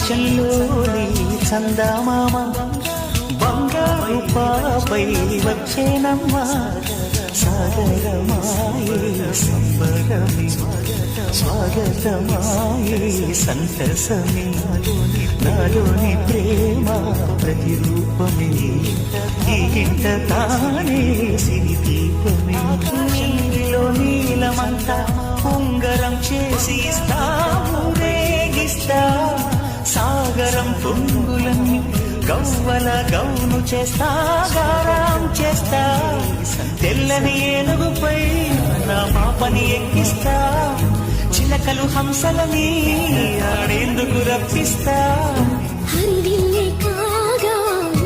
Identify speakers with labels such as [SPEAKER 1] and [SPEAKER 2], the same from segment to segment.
[SPEAKER 1] ఆకాశంలోని చందమామ బంగారు పాపై వచ్చేనమ్మా సాగరమాయే సంబరమే స్వాగతమాయే సంతసమే నాలోని ప్రేమ ప్రతిరూపమే ఈ ఇంట తానే సిరి దీపమే నీలో నీలమంతా ఉంగరం చేసి ఇస్తాము రేగిస్తా సాగరం పొంగులన్నీ గవ్వల గౌను చేస్తా గారం చేస్తా తెల్లని ఏనుగుపై నా పాపని ఎక్కిస్తా చిలకలు హంసలని ఆడేందుకు రప్పిస్తా
[SPEAKER 2] హరివిల్లే కాగా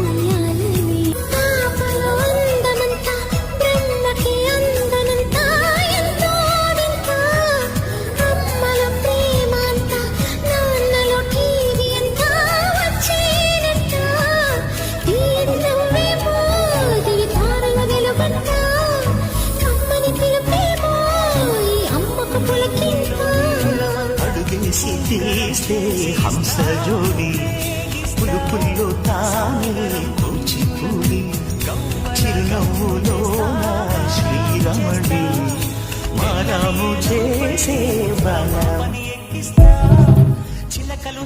[SPEAKER 2] ఉయ్యాలని పాపలో అందమంతా బ్రహ్మకి అందనంతా ఎంతో వింత అమ్మల ప్రేమ అంతా నాన్నలో టీవీ అంతా వచ్చేనంత తీరినవ్వేమో దివి తారల వెలుగంట కమ్మని పిలుపేమో ఈ అమ్మకు పులకింత
[SPEAKER 1] అడుగేసి తీస్తే హంస జోడి పులుపుల్లో తానే కూచిపూడి చిరునవ్వులో శ్రీరమణి మారాము చేసే బాల చిలకలు